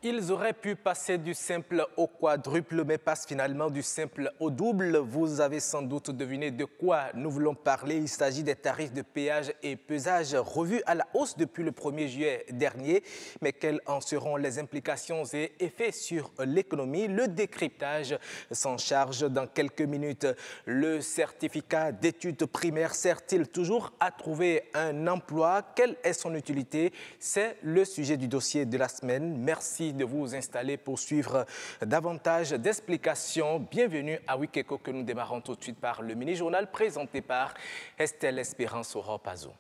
Ils auraient pu passer du simple au quadruple, mais passent finalement du simple au double. Vous avez sans doute deviné de quoi nous voulons parler. Il s'agit des tarifs de péage et pesage revus à la hausse depuis le 1er juillet dernier. Mais quelles en seront les implications et effets sur l'économie? Le décryptage s'en charge dans quelques minutes. Le certificat d'études primaires sert-il toujours à trouver un emploi? Quelle est son utilité? C'est le sujet du dossier de la semaine. Merci de vous installer pour suivre davantage d'explications. Bienvenue à Wikeko que nous démarrons tout de suite par le mini-journal présenté par Estelle Espérance Oropazo.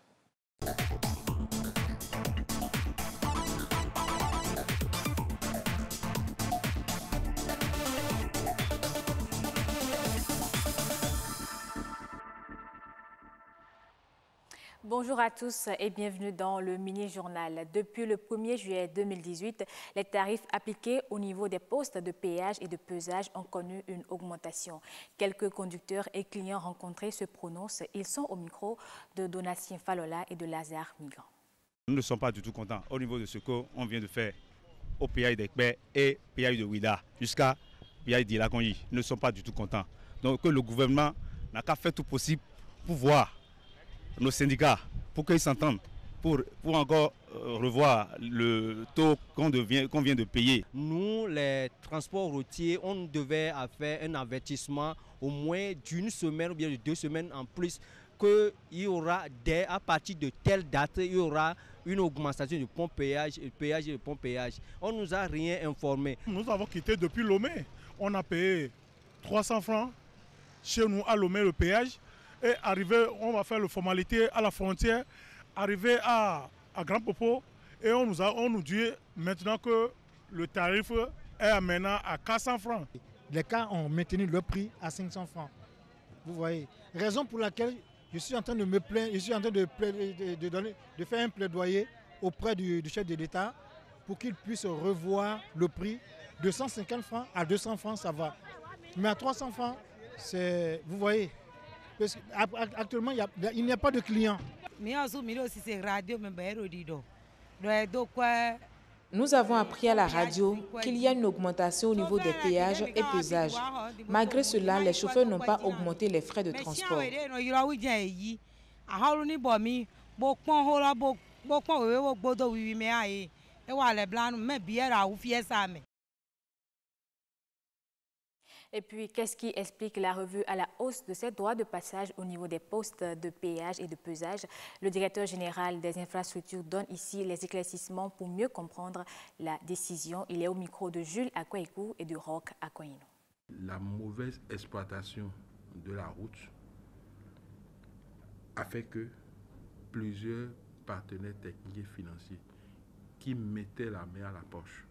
Bonjour à tous et bienvenue dans le mini-journal. Depuis le 1er juillet 2018, les tarifs appliqués au niveau des postes de péage et de pesage ont connu une augmentation. Quelques conducteurs et clients rencontrés se prononcent. Ils sont au micro de Donatien Falola et de Lazare Migrant. Nous ne sommes pas du tout contents au niveau de ce qu'on vient de faire au péage d'Ekbé et péage de Ouida jusqu'à péage d'Ilakonyi. Nous ne sommes pas du tout contents. Donc le gouvernement n'a qu'à faire tout possible pour voir nos syndicats, pour qu'ils s'entendent, pour encore revoir le taux qu'on vient de payer. Nous, les transports routiers, on devait faire un avertissement au moins d'une semaine ou bien de 2 semaines en plus qu'il y aura, à partir de telle date, il y aura une augmentation du pont péage et du pont péage. On ne nous a rien informé. Nous avons quitté depuis Lomé. On a payé 300 francs chez nous à Lomé le péage. Et arrivé, on va faire la formalité à la frontière, arrivé à Grand Popo, et on nous dit maintenant que le tarif est maintenant à 400 francs. Les cars ont maintenu le prix à 500 francs. Vous voyez. Raison pour laquelle je suis en train de me plaindre, je suis en train de faire un plaidoyer auprès du chef de l'État pour qu'il puisse revoir le prix de 150 francs à 200 francs, ça va. Mais à 300 francs, vous voyez. Parce qu'actuellement, il n'y a pas de clients. Nous avons appris à la radio qu'il y a une augmentation au niveau des péages et pesages. Malgré cela, les chauffeurs n'ont pas augmenté les frais de transport. Et puis, qu'est-ce qui explique la revue à la hausse de ces droits de passage au niveau des postes de péage et de pesage? Le directeur général des infrastructures donne ici les éclaircissements pour mieux comprendre la décision. Il est au micro de Jules Akwaïkou et de Roch Akwaïno. La mauvaise exploitation de la route a fait que plusieurs partenaires techniques et financiers qui mettaient la main à la poche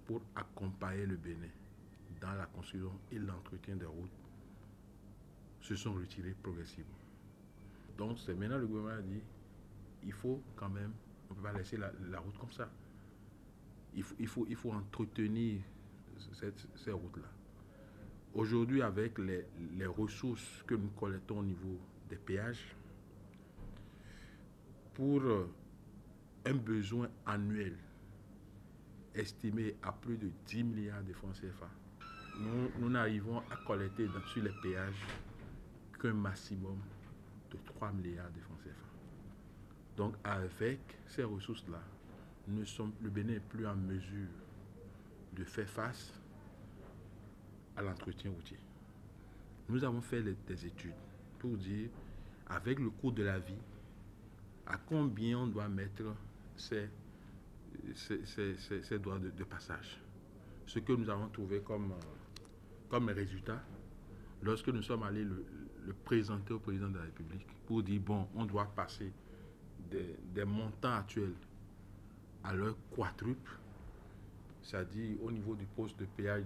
pour accompagner le Bénin dans la construction et l'entretien des routes se sont retirés progressivement. Donc c'est maintenant le gouvernement a dit il faut quand même, on ne peut pas laisser la route comme ça. Il faut entretenir ces routes-là. Aujourd'hui, avec les ressources que nous collectons au niveau des péages, pour un besoin annuel estimé à plus de 10 milliards de francs CFA, nous n'arrivons à collecter sur les péages qu'un maximum de 3 milliards de francs CFA. Donc avec ces ressources-là, le Bénin n'est plus en mesure de faire face à l'entretien routier. Nous avons fait des études pour dire, avec le coût de la vie, à combien on doit mettre ces droits de passage. Ce que nous avons trouvé comme résultat, lorsque nous sommes allés le présenter au président de la République pour dire, bon, on doit passer des montants actuels à leur quadruple, c'est-à-dire au niveau du poste de péage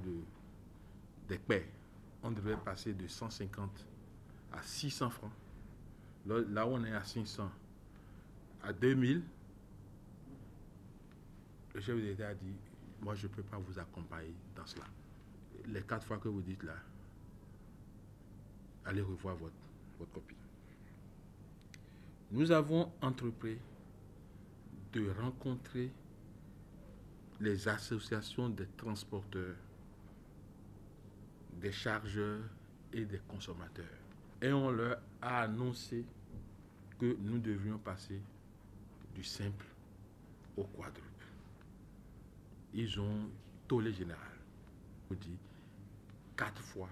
d'Ekbé, on devait passer de 150 à 600 francs. Là où on est à 500, à 2000, le chef d'État a dit, moi je ne peux pas vous accompagner dans cela. Les 4 fois que vous dites là, allez revoir votre copie. Nous avons entrepris de rencontrer les associations des transporteurs, des chargeurs et des consommateurs. Et on leur a annoncé que nous devions passer du simple au quadruple. Ils ont tollé général. On dit 4 fois,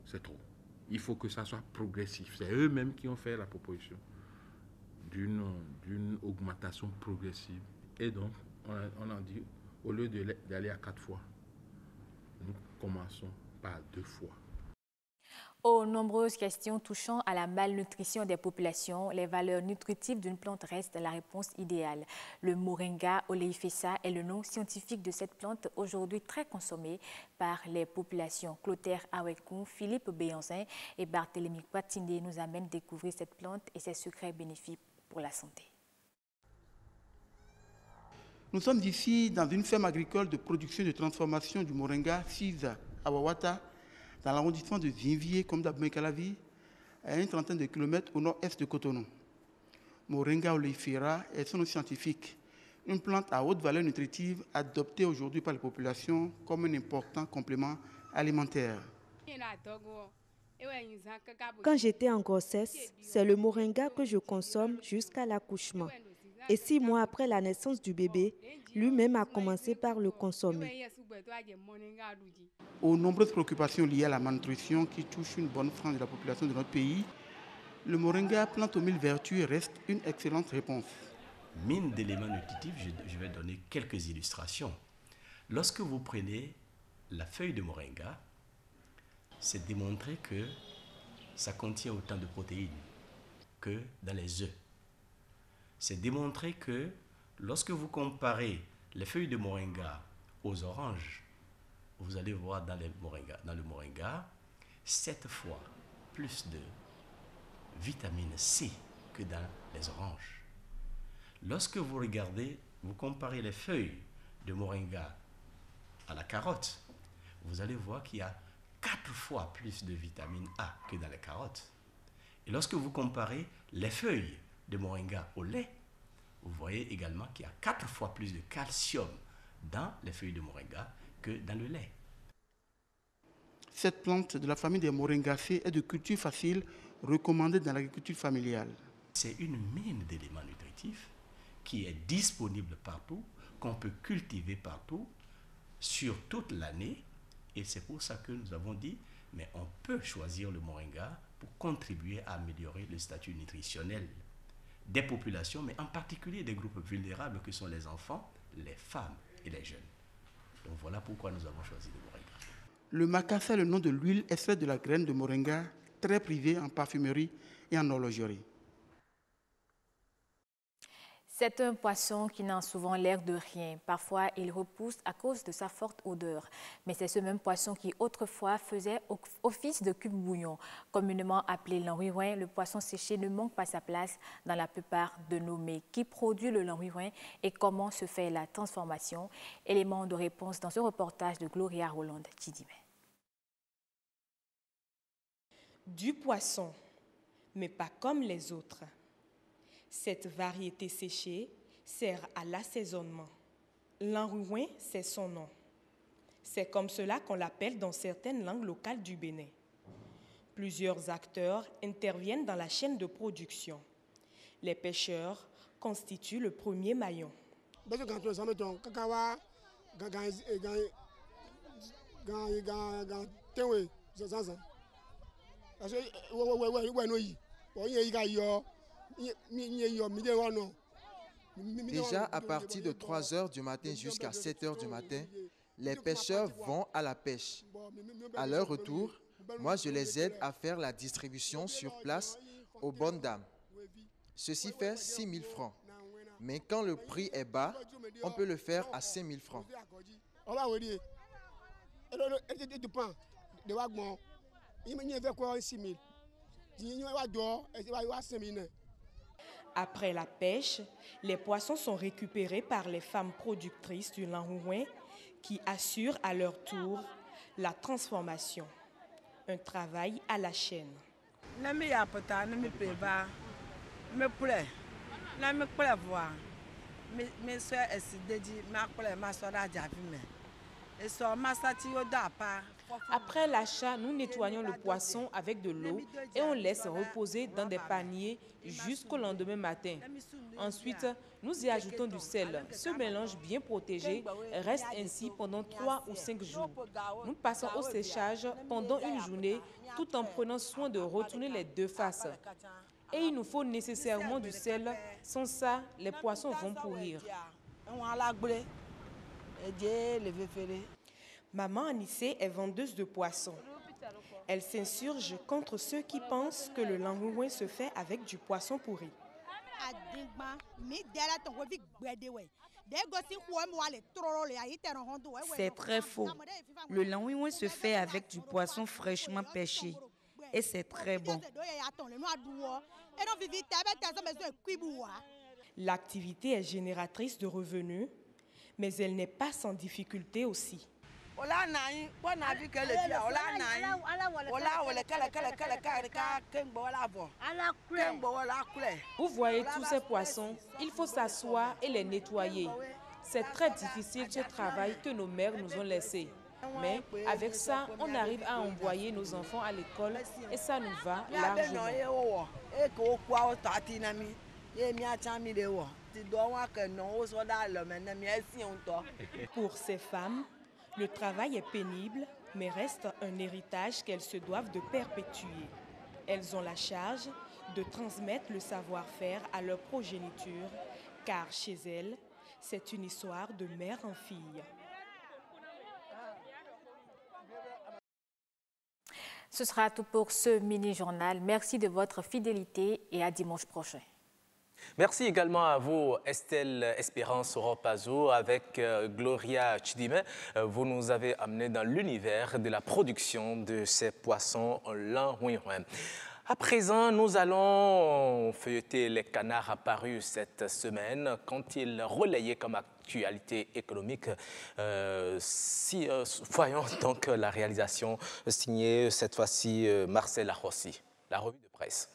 c'est trop. Il faut que ça soit progressif. C'est eux-mêmes qui ont fait la proposition d'une augmentation progressive. Et donc, on a dit, au lieu d'aller à 4 fois, nous commençons par 2 fois. Aux nombreuses questions touchant à la malnutrition des populations, les valeurs nutritives d'une plante restent la réponse idéale. Le Moringa oleifera est le nom scientifique de cette plante, aujourd'hui très consommée par les populations. Clotaire Awekou, Philippe Béanzin et Barthélémy Patindé nous amènent découvrir cette plante et ses secrets bénéfiques pour la santé. Nous sommes ici dans une ferme agricole de production et de transformation du Moringa, Siza, à Wawata, dans l'arrondissement de Zinvier, comme d'Abmekalavi, à une trentaine de kilomètres au nord-est de Cotonou. Moringa oleifera est son nom scientifique, une plante à haute valeur nutritive adoptée aujourd'hui par les populations comme un important complément alimentaire. Quand j'étais en grossesse, c'est le moringa que je consomme jusqu'à l'accouchement. Et 6 mois après la naissance du bébé, lui-même a commencé par le consommer. Aux nombreuses préoccupations liées à la malnutrition qui touchent une bonne frange de la population de notre pays, le moringa, plante aux 1000 vertus, reste une excellente réponse. Mine d'éléments nutritifs, je vais donner quelques illustrations. Lorsque vous prenez la feuille de moringa, c'est démontré que ça contient autant de protéines que dans les œufs. C'est démontré que lorsque vous comparez les feuilles de moringa aux oranges, vous allez voir dans le moringa 7 fois plus de vitamine C que dans les oranges. Lorsque vous regardez, vous comparez les feuilles de moringa à la carotte, vous allez voir qu'il y a 4 fois plus de vitamine A que dans les carottes. Et lorsque vous comparez les feuilles de moringa au lait, vous voyez également qu'il y a 4 fois plus de calcium dans les feuilles de moringa que dans le lait. Cette plante de la famille des moringacées est de culture facile, recommandée dans l'agriculture familiale. C'est une mine d'éléments nutritifs qui est disponible partout, qu'on peut cultiver partout, sur toute l'année. Et c'est pour ça que nous avons dit, mais on peut choisir le moringa pour contribuer à améliorer le statut nutritionnel des populations, mais en particulier des groupes vulnérables que sont les enfants, les femmes et les jeunes. Donc voilà pourquoi nous avons choisi le moringa. Le macassa est le nom de l'huile extraite de la graine de moringa, très privée en parfumerie et en horlogerie. C'est un poisson qui n'a souvent l'air de rien. Parfois, il repousse à cause de sa forte odeur. Mais c'est ce même poisson qui, autrefois, faisait office de cube bouillon. Communément appelé lanriouin, le poisson séché ne manque pas sa place dans la plupart de nos mets. Qui produit le lanriouin et comment se fait la transformation? Élément de réponse dans ce reportage de Gloria Roland Chidime. Du poisson, mais pas comme les autres. Cette variété séchée sert à l'assaisonnement. Lanriouin, c'est son nom. C'est comme cela qu'on l'appelle dans certaines langues locales du Bénin. Plusieurs acteurs interviennent dans la chaîne de production. Les pêcheurs constituent le premier maillon. Déjà à partir de 3 h du matin jusqu'à 7 h du matin, les pêcheurs vont à la pêche. À leur retour, moi je les aide à faire la distribution sur place aux bonnes dames. Ceci fait 6 000 francs. Mais quand le prix est bas, on peut le faire à 5 000 francs. Après la pêche, les poissons sont récupérés par les femmes productrices du Lanrouin qui assurent à leur tour la transformation. Un travail à la chaîne. Après l'achat, nous nettoyons le poisson avec de l'eau et on laisse reposer dans des paniers jusqu'au lendemain matin. Ensuite, nous y ajoutons du sel. Ce mélange bien protégé reste ainsi pendant 3 ou 5 jours. Nous passons au séchage pendant une journée tout en prenant soin de retourner les deux faces. Et il nous faut nécessairement du sel, sans ça, les poissons vont pourrir. Maman Anissé est vendeuse de poissons. Elle s'insurge contre ceux qui pensent que le Lanrouin se fait avec du poisson pourri. C'est très faux. Le Lanrouin se fait avec du poisson fraîchement pêché. Et c'est très bon. L'activité est génératrice de revenus, mais elle n'est pas sans difficulté aussi. Vous voyez tous ces poissons, il faut s'asseoir et les nettoyer. C'est très difficile ce travail que nos mères nous ont laissé. Mais avec ça, on arrive à envoyer nos enfants à l'école et ça nous va largement. Pour ces femmes, le travail est pénible, mais reste un héritage qu'elles se doivent de perpétuer. Elles ont la charge de transmettre le savoir-faire à leur progéniture, car chez elles, c'est une histoire de mère en fille. Ce sera tout pour ce mini-journal. Merci de votre fidélité et à dimanche prochain. Merci également à vous, Estelle Espérance Ropazo, avec Gloria Chidime. Vous nous avez amené dans l'univers de la production de ces poissons Lanrouin. À présent, nous allons feuilleter les canards apparus cette semaine quand ils relayaient comme actualité économique. Voyons donc la réalisation signée cette fois-ci Marcel Arrossi, la revue de presse.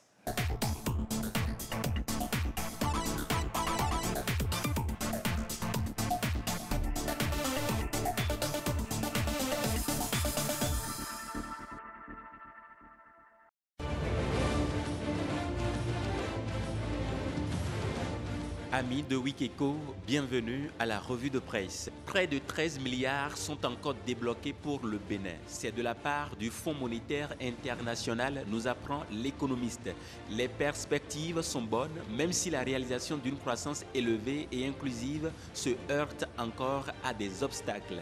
Amis de Wikeko, bienvenue à la revue de presse. Près de 13 milliards sont encore débloqués pour le Bénin. C'est de la part du Fonds monétaire international, nous apprend l'économiste. Les perspectives sont bonnes, même si la réalisation d'une croissance élevée et inclusive se heurte encore à des obstacles.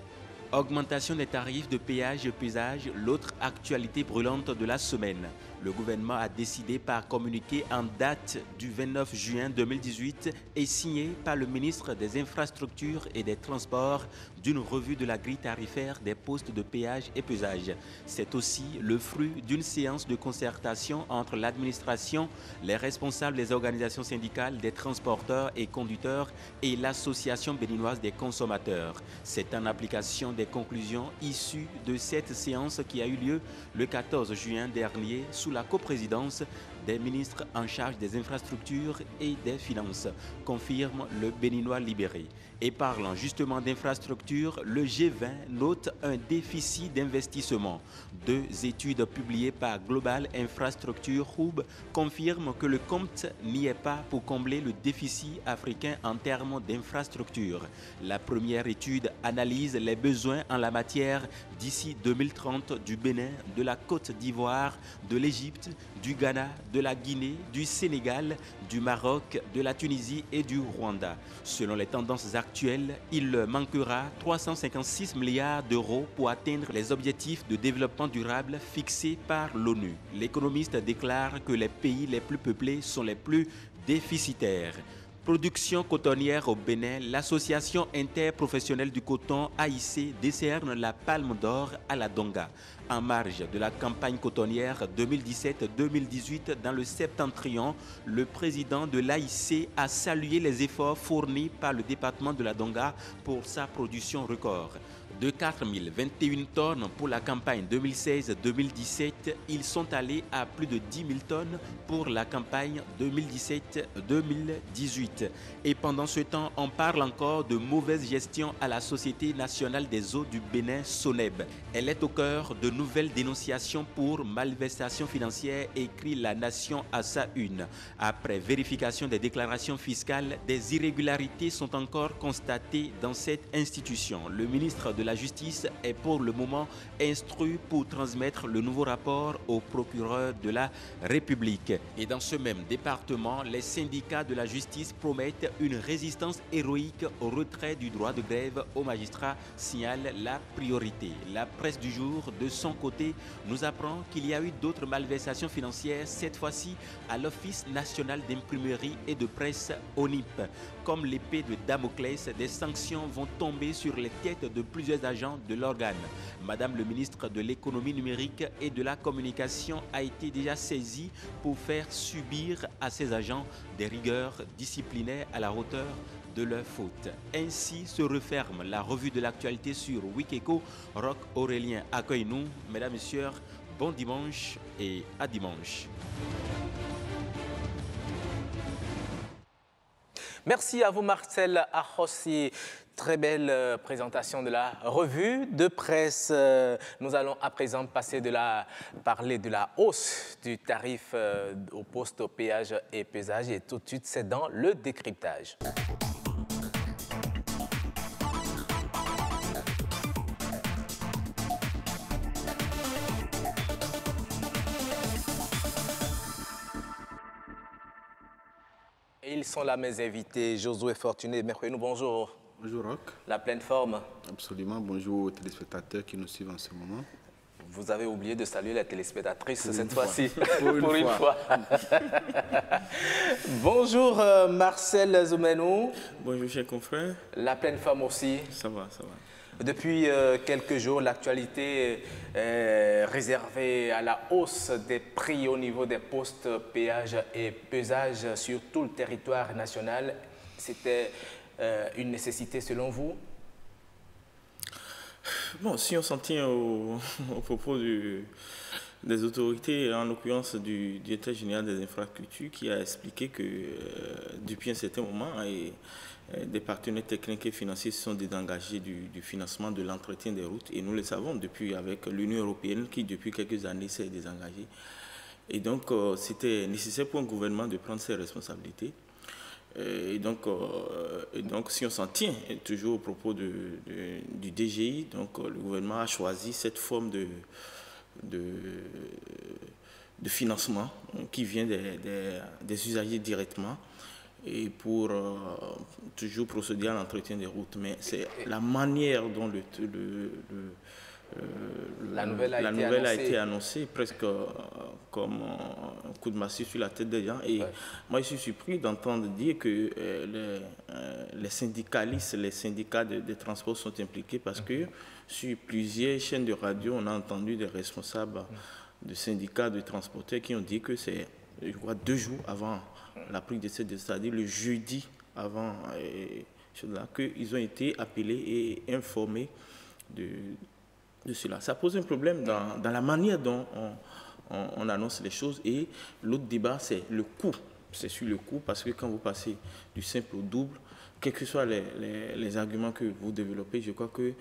Augmentation des tarifs de péage et pesage, l'autre actualité brûlante de la semaine. Le gouvernement a décidé par communiqué en date du 29 juin 2018 et signé par le ministre des Infrastructures et des Transports d'une revue de la grille tarifaire des postes de péage et pesage. C'est aussi le fruit d'une séance de concertation entre l'administration, les responsables des organisations syndicales des transporteurs et conducteurs et l'Association béninoise des consommateurs. C'est en application des conclusions issues de cette séance qui a eu lieu le 14 juin dernier sous la coprésidence des ministres en charge des infrastructures et des finances, confirme le Béninois libéré. Et parlant justement d'infrastructures, le G20 note un déficit d'investissement. 2 études publiées par Global Infrastructure Hub confirment que le compte n'y est pas pour combler le déficit africain en termes d'infrastructures. La première étude analyse les besoins en la matière d'ici 2030 du Bénin, de la Côte d'Ivoire, de l'Égypte, du Ghana, de la Guinée, du Sénégal, du Maroc, de la Tunisie et du Rwanda. Selon les tendances actuelles, il manquera 356 milliards d'euros pour atteindre les objectifs de développement durable fixés par l'ONU. L'économiste déclare que les pays les plus peuplés sont les plus déficitaires. Production cotonnière au Bénin, l'association interprofessionnelle du coton AIC décerne la Palme d'Or à la Donga. En marge de la campagne cotonnière 2017-2018 dans le Septentrion, le président de l'AIC a salué les efforts fournis par le département de la Donga pour sa production record. De 4021 tonnes pour la campagne 2016-2017, ils sont allés à plus de 10 000 tonnes pour la campagne 2017-2018. Et pendant ce temps, on parle encore de mauvaise gestion à la Société nationale des eaux du Bénin, SONEB. Elle est au cœur de nouvelles dénonciations pour malversation financière, écrit La Nation à sa une. Après vérification des déclarations fiscales, des irrégularités sont encore constatées dans cette institution. Le ministre de la Justice est pour le moment instruit pour transmettre le nouveau rapport au procureur de la République. Et dans ce même département, les syndicats de la justice promettent une résistance héroïque au retrait du droit de grève aux magistrats, signale la priorité. La presse du jour, de son côté, nous apprend qu'il y a eu d'autres malversations financières, cette fois-ci à l'Office national d'imprimerie et de presse ONIP. Comme l'épée de Damoclès, des sanctions vont tomber sur les têtes de plusieurs agents de l'organe. Madame le ministre de l'économie numérique et de la communication a été déjà saisie pour faire subir à ces agents des rigueurs disciplinaires à la hauteur de leurs fautes. Ainsi se referme la revue de l'actualité sur Wikeco. Roch Aurélien accueille-nous. Mesdames, Messieurs, bon dimanche et à dimanche. Merci à vous, Marcel Arrossi. Très belle présentation de la revue de presse. Nous allons à présent parler de la hausse du tarif au poste, au péage et pesage. Et tout de suite, c'est dans le décryptage. Ils sont là, mes invités, Josué Fortuné, Mercouenou, bonjour. Bonjour, Roch. La pleine forme. Absolument, bonjour aux téléspectateurs qui nous suivent en ce moment. Vous avez oublié de saluer la téléspectatrice cette fois-ci. Pour une fois. Bonjour, Marcel Zoumenou. Bonjour, chers confrères. La pleine forme aussi. Ça va, ça va. Depuis quelques jours, l'actualité est réservée à la hausse des prix au niveau des postes, péages et pesages sur tout le territoire national. C'était une nécessité selon vous? Bon, si on s'en tient au propos des autorités, en l'occurrence du directeur général des infrastructures, qui a expliqué que depuis un certain moment, des partenaires techniques et financiers se sont désengagés du financement de l'entretien des routes. Et nous le savons depuis avec l'Union européenne qui, depuis quelques années, s'est désengagée. Et donc, c'était nécessaire pour un gouvernement de prendre ses responsabilités. Et donc, si on s'en tient toujours au propos du DGI, donc, le gouvernement a choisi cette forme de financement qui vient des usagers directement, et pour toujours procéder à l'entretien des routes. Mais c'est la manière dont la nouvelle a été annoncée presque comme un coup de massue sur la tête des gens. Et moi, je suis surpris d'entendre dire que les syndicalistes, les syndicats de transport sont impliqués, parce que sur plusieurs chaînes de radio, on a entendu des responsables de syndicats de transporteurs qui ont dit que c'est, je crois, 2 jours avant la prise de cette, c'est-à-dire le jeudi avant, qu'ils ont été appelés et informés de cela. Ça pose un problème dans la manière dont on annonce les choses. Et l'autre débat, c'est le coût. C'est sur le coût, parce que quand vous passez du simple au double, quels que soient les arguments que vous développez, je crois que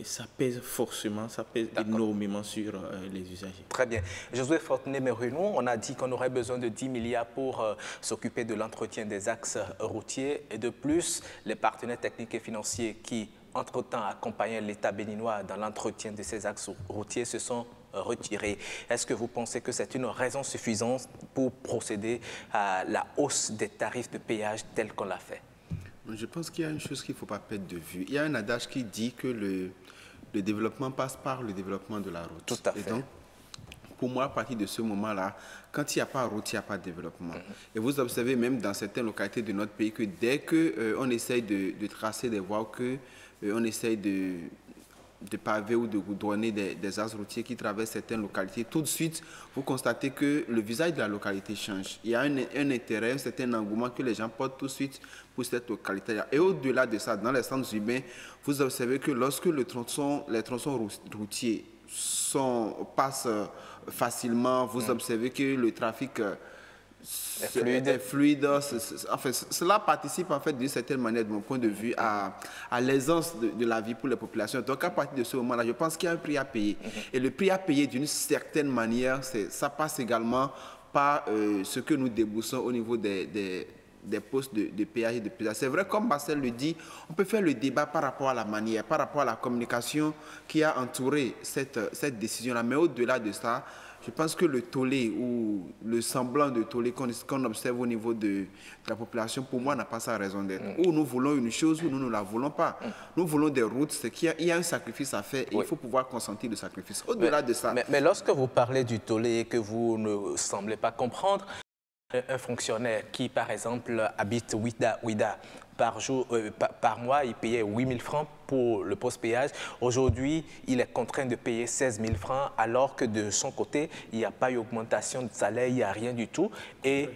ça pèse forcément, ça pèse énormément sur les usagers. Très bien. Josué Fortuné-Mercouenou, on a dit qu'on aurait besoin de 10 milliards pour s'occuper de l'entretien des axes routiers. Et de plus, les partenaires techniques et financiers qui, entre-temps, accompagnaient l'État béninois dans l'entretien de ces axes routiers se sont retirés. Est-ce que vous pensez que c'est une raison suffisante pour procéder à la hausse des tarifs de péage telle qu'on l'a fait? Je pense qu'il y a une chose qu'il ne faut pas perdre de vue. Il y a un adage qui dit que le développement passe par le développement de la route. Tout à fait. Et donc, pour moi, à partir de ce moment-là, quand il n'y a pas de route, il n'y a pas de développement. Et vous observez même dans certaines localités de notre pays que dès qu'on essaye de tracer des voies, qu'on essaye de paver ou de goudronner des axes routiers qui traversent certaines localités, tout de suite, vous constatez que le visage de la localité change. Il y a un intérêt, un certain engouement que les gens portent tout de suite pour cette localité-là. Et au-delà de ça, dans les centres urbains, vous observez que lorsque les tronçons routiers passent facilement, vous observez que le trafic est fluide. Enfin, cela participe en fait d'une certaine manière, de mon point de vue, à l'aisance de la vie pour les populations. Donc à partir de ce moment-là, je pense qu'il y a un prix à payer. Et le prix à payer d'une certaine manière, ça passe également par ce que nous déboursons au niveau des postes de péage et de pesage. C'est vrai, comme Marcel le dit, on peut faire le débat par rapport à la manière, par rapport à la communication qui a entouré cette décision-là. Mais au-delà de ça, je pense que le tollé ou le semblant de tollé qu'on observe au niveau de la population, pour moi, n'a pas sa raison d'être. Ou nous voulons une chose ou nous ne la voulons pas. Nous voulons des routes, c'est qu'il y a un sacrifice à faire et il faut pouvoir consentir le sacrifice. Au-delà de ça... Mais lorsque vous parlez du tollé et que vous ne semblez pas comprendre, un fonctionnaire qui, par exemple, habite Ouida, par mois, il payait 8 000 francs pour le post-péage. Aujourd'hui, il est contraint de payer 16 000 francs, alors que de son côté, il n'y a pas eu d'augmentation de salaire, il n'y a rien du tout. Et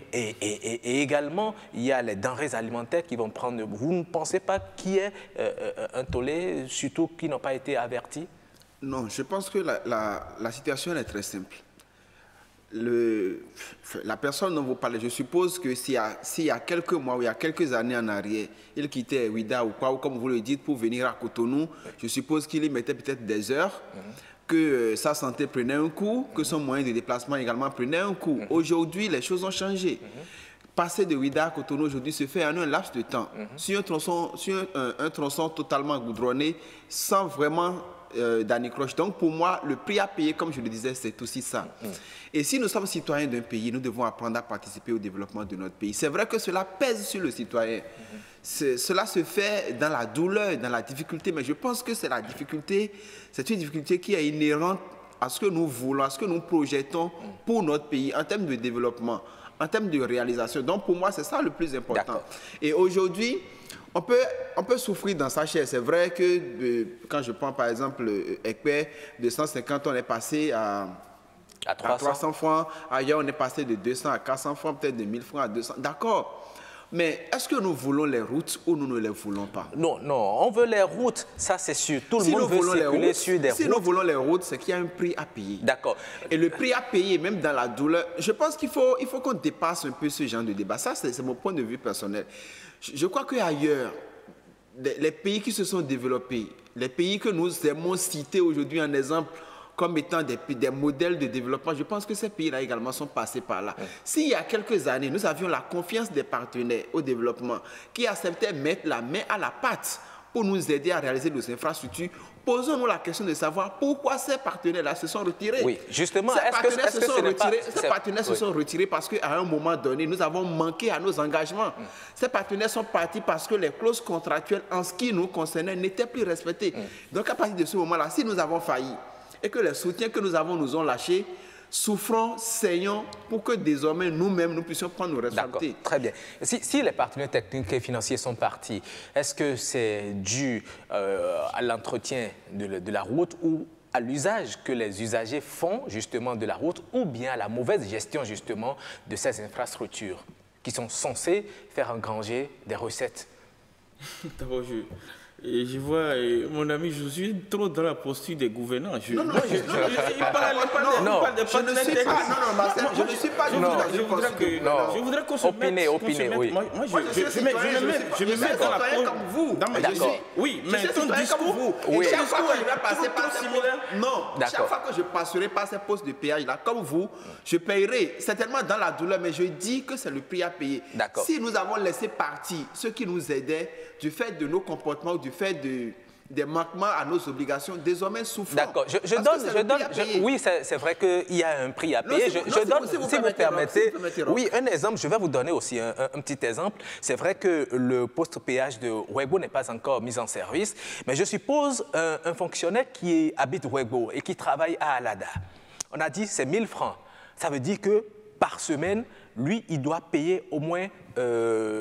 également, il y a les denrées alimentaires qui vont prendre... Vous ne pensez pas qu'il y ait un tollé, surtout qui n'ont pas été avertis? Non, je pense que la situation est très simple. La personne dont vous parlez, je suppose que s'il y a quelques mois ou il y a quelques années en arrière, il quittait Ouida ou quoi, ou comme vous le dites, pour venir à Cotonou, je suppose qu'il y mettait peut-être des heures, que sa santé prenait un coup, que son moyen de déplacement également prenait un coup. Aujourd'hui, les choses ont changé. Passer de Ouida à Cotonou aujourd'hui se fait en un laps de temps. Sur un tronçon totalement goudronné, sans vraiment d'anicroche. Donc pour moi, le prix à payer, comme je le disais, c'est aussi ça. Et si nous sommes citoyens d'un pays, nous devons apprendre à participer au développement de notre pays. C'est vrai que cela pèse sur le citoyen. Cela se fait dans la douleur, dans la difficulté, mais je pense que c'est une difficulté qui est inhérente à ce que nous voulons, à ce que nous projetons pour notre pays en termes de développement, en termes de réalisation. Donc pour moi, c'est ça le plus important. Et aujourd'hui, on peut souffrir dans sa chair. C'est vrai que quand je prends par exemple Ekpe, de 150, on est passé à 300 francs. Ailleurs, on est passé de 200 à 400 francs, peut-être de 1000 francs à 200. D'accord. Mais est-ce que nous voulons les routes ou nous ne les voulons pas? Non, on veut les routes, ça c'est sûr. Tout le monde veut circuler sur des routes. Si nous voulons les routes, c'est qu'il y a un prix à payer. D'accord. Et le prix à payer, même dans la douleur, je pense qu'il faut qu'on dépasse un peu ce genre de débat. Ça, c'est mon point de vue personnel. Je crois qu'ailleurs, les pays qui se sont développés, les pays que nous aimons citer aujourd'hui en exemple comme étant des modèles de développement, je pense que ces pays-là également sont passés par là. S'il y a quelques années, nous avions la confiance des partenaires au développement qui acceptaient mettre la main à la pâte pour nous aider à réaliser nos infrastructures, posons-nous la question de savoir pourquoi ces partenaires-là se sont retirés. Oui, justement, ces partenaires se sont retirés parce qu'à un moment donné, nous avons manqué à nos engagements. Ces partenaires sont partis parce que les clauses contractuelles en ce qui nous concernait n'étaient plus respectées. Donc à partir de ce moment-là, si nous avons failli et que les soutiens que nous avons nous ont lâchés, souffrons, saignons pour que désormais nous-mêmes nous puissions prendre nos responsabilités. Très bien. Si les partenaires techniques et financiers sont partis, est-ce que c'est dû à l'entretien de la route ou à l'usage que les usagers font justement de la route ou bien à la mauvaise gestion justement de ces infrastructures qui sont censées faire engranger des recettes? D'abord, je vois, mon ami, je suis trop dans la posture des gouvernants. Je ne suis pas. Je voudrais qu'on se mette... Oui. Moi, je me mets dans la posture... Oui, mais ton discours... Chaque fois que je vais passer par ces postes... Non, chaque fois que je passerai par ces postes de péage-là, comme vous, je paierai certainement dans la douleur, mais je dis que c'est le prix à payer. Si nous avons laissé partir ceux qui nous aidaient du fait de nos comportements, du fait des manquements à nos obligations, désormais souffrant. D'accord, oui, c'est vrai qu'il y a un prix à payer. Si vous permettez, oui, un exemple, je vais vous donner aussi un petit exemple. C'est vrai que le poste péage de Ouégo n'est pas encore mis en service, mais je suppose un fonctionnaire qui habite Ouégo et qui travaille à Alada. On a dit c'est 1000 francs. Ça veut dire que par semaine, lui, il doit payer au moins,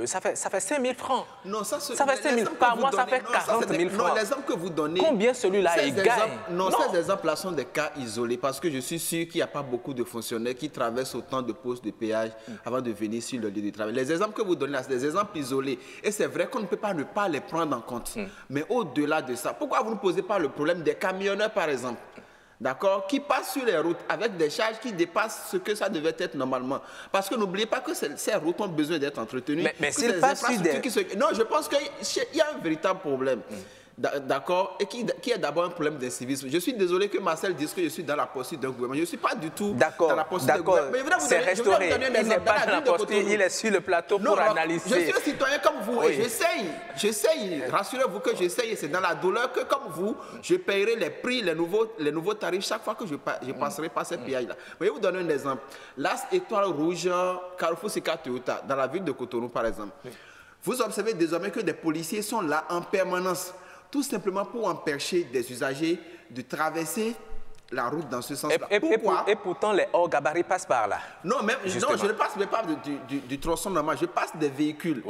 ça fait 5 000 francs. Non, ça fait 5 000 par mois, ça fait 40 000 francs. Non, l'exemple que vous donnez... Combien celui-là, il gagne? Non, ces exemples-là sont des cas isolés parce que je suis sûr qu'il n'y a pas beaucoup de fonctionnaires qui traversent autant de postes de péage avant de venir sur le lieu de travail. Les exemples que vous donnez là, c'est des exemples isolés. Et c'est vrai qu'on ne peut pas ne pas les prendre en compte. Mais au-delà de ça, pourquoi vous ne posez pas le problème des camionneurs, par exemple? D'accord, qui passent sur les routes avec des charges qui dépassent ce que ça devait être normalement. Parce que n'oubliez pas que ces routes ont besoin d'être entretenues. Mais s'ils passent sur des... Non, je pense qu'il y a un véritable problème. D'accord, et qui est d'abord un problème d'incivisme. Je suis désolé que Marcel dise que je suis dans la posture d'un gouvernement. Je ne suis pas du tout dans la posture d'un gouvernement. C'est restauré. Il n'est pas dans la posture, il est sur le plateau pour analyser. Je suis un citoyen comme vous et j'essaye, rassurez-vous que j'essaye, et c'est dans la douleur que comme vous, je paierai les prix, les nouveaux tarifs chaque fois que je passerai par ces péages-là. Je vais vous donner un exemple. L'As Étoile Rouge, Carrefour Sika Toyota, dans la ville de Cotonou par exemple. Vous observez désormais que des policiers sont là en permanence, tout simplement pour empêcher des usagers de traverser la route dans ce sens-là. Et pourtant, les hors gabarits passent par là. Non, je ne passe pas du tronçon normal, je passe des véhicules